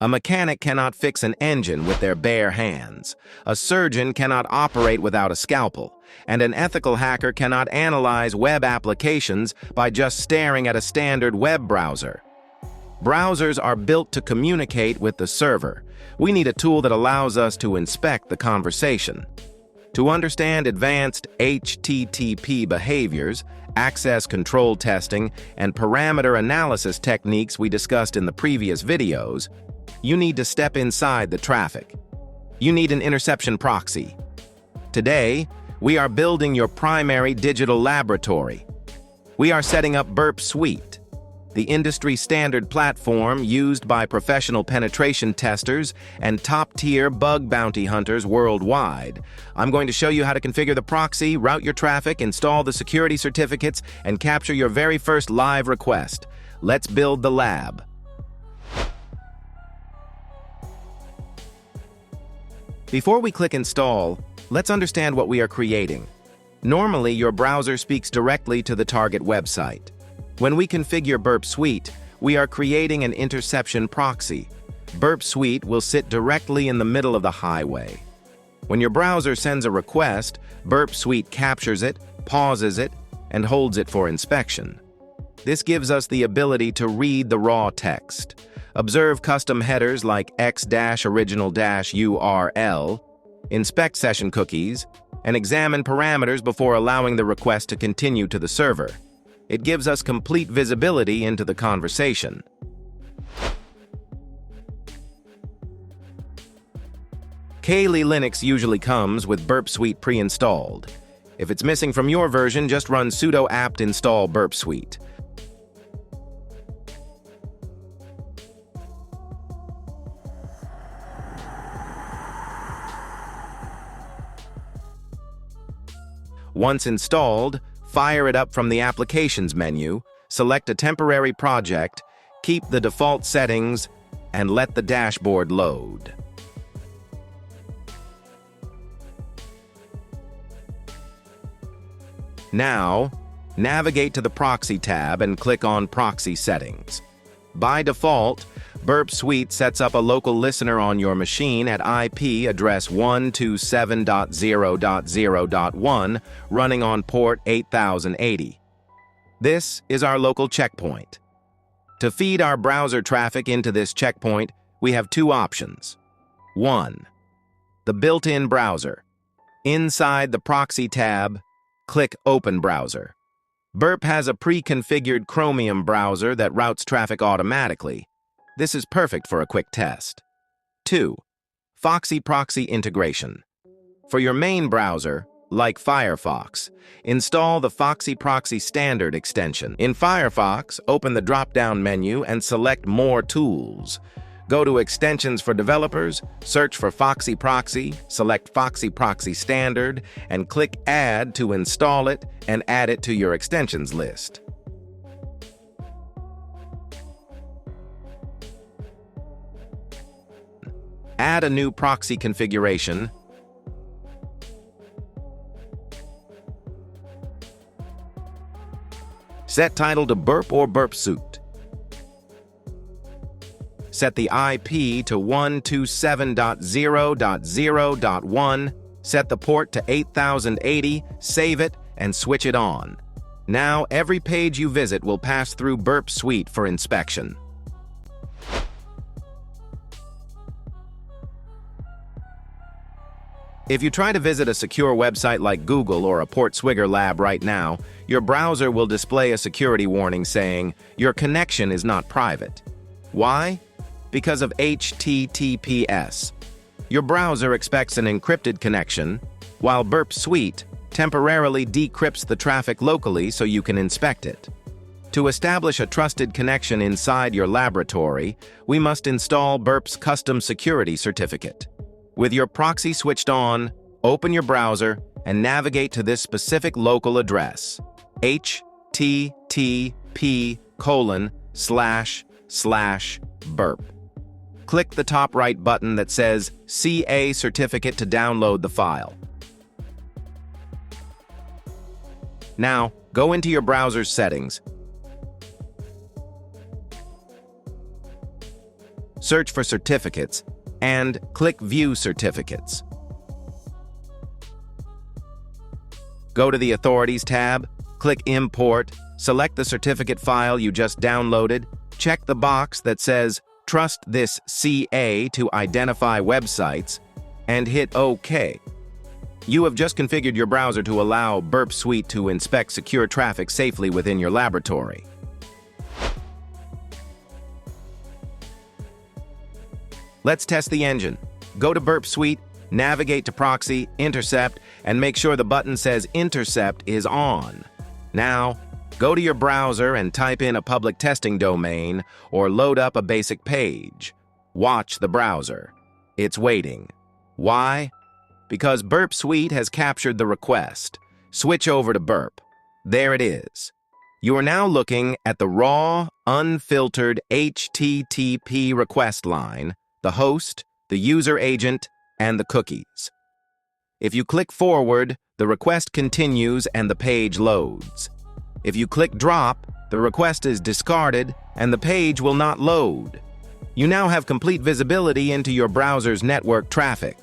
A mechanic cannot fix an engine with their bare hands. A surgeon cannot operate without a scalpel. And an ethical hacker cannot analyze web applications by just staring at a standard web browser. Browsers are built to communicate with the server. We need a tool that allows us to inspect the conversation. To understand advanced HTTP behaviors, access control testing, and parameter analysis techniques we discussed in the previous videos, you need to step inside the traffic. You need an interception proxy. Today, we are building your primary digital laboratory. We are setting up Burp Suite, the industry standard platform used by professional penetration testers and top-tier bug bounty hunters worldwide. I'm going to show you how to configure the proxy, route your traffic, install the security certificates, and capture your very first live request. Let's build the lab. Before we click install, let's understand what we are creating. Normally, your browser speaks directly to the target website. When we configure Burp Suite, we are creating an interception proxy. Burp Suite will sit directly in the middle of the highway. When your browser sends a request, Burp Suite captures it, pauses it, and holds it for inspection. This gives us the ability to read the raw text, observe custom headers like x-original-URL, inspect session cookies, and examine parameters before allowing the request to continue to the server. It gives us complete visibility into the conversation. Kali Linux usually comes with Burp Suite pre-installed. If it's missing from your version, just run sudo apt install Burp Suite. Once installed, fire it up from the Applications menu, select a temporary project, keep the default settings, and let the dashboard load. Now, navigate to the Proxy tab and click on Proxy Settings. By default, Burp Suite sets up a local listener on your machine at IP address 127.0.0.1 running on port 8080. This is our local checkpoint. To feed our browser traffic into this checkpoint, we have two options. 1. The built-in browser. Inside the Proxy tab, click Open Browser. Burp has a pre-configured Chromium browser that routes traffic automatically. This is perfect for a quick test. 2. Foxy Proxy Integration. For your main browser, like Firefox, install the Foxy Proxy Standard extension. In Firefox, open the drop-down menu and select More Tools. Go to Extensions for Developers, search for Foxy Proxy, select Foxy Proxy Standard, and click Add to install it and add it to your extensions list. Add a new proxy configuration. Set title to Burp or Burp Suite. Set the IP to 127.0.0.1. Set the port to 8080, save it, and switch it on. Now, every page you visit will pass through Burp Suite for inspection. If you try to visit a secure website like Google or a PortSwigger lab right now, your browser will display a security warning saying, "Your connection is not private." Why? Because of HTTPS. Your browser expects an encrypted connection, while Burp Suite temporarily decrypts the traffic locally so you can inspect it. To establish a trusted connection inside your laboratory, we must install Burp's custom security certificate. With your proxy switched on, open your browser and navigate to this specific local address, http://burp. Click the top right button that says CA Certificate to download the file. Now, go into your browser's settings. search for certificates, and click View Certificates. Go to the Authorities tab, click Import, select the certificate file you just downloaded, check the box that says Trust this CA to identify websites, and hit OK. You have just configured your browser to allow Burp Suite to inspect secure traffic safely within your laboratory. Let's test the engine. Go to Burp Suite, navigate to Proxy, Intercept, and make sure the button says Intercept is on. Now, go to your browser and type in a public testing domain or load up a basic page. Watch the browser. It's waiting. Why? Because Burp Suite has captured the request. Switch over to Burp. There it is. You are now looking at the raw, unfiltered HTTP request line, the host, the user agent, and the cookies. If you click forward, the request continues and the page loads. If you click drop, the request is discarded and the page will not load. You now have complete visibility into your browser's network traffic.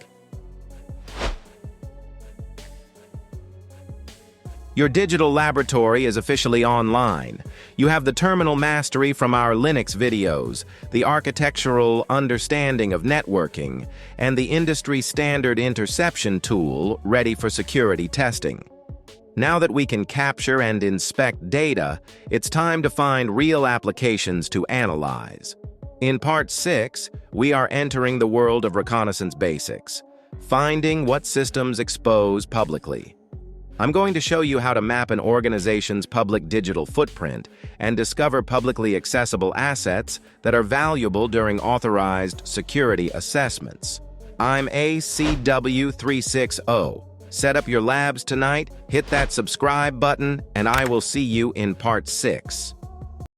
Your digital laboratory is officially online. You have the terminal mastery from our Linux videos, the architectural understanding of networking, and the industry-standard interception tool ready for security testing. Now that we can capture and inspect data, it's time to find real applications to analyze. In Part 6, we are entering the world of Reconnaissance Basics, finding what systems expose publicly. I'm going to show you how to map an organization's public digital footprint and discover publicly accessible assets that are valuable during authorized security assessments. I'm ACW360. Set up your labs tonight, hit that subscribe button, and I will see you in Part 6.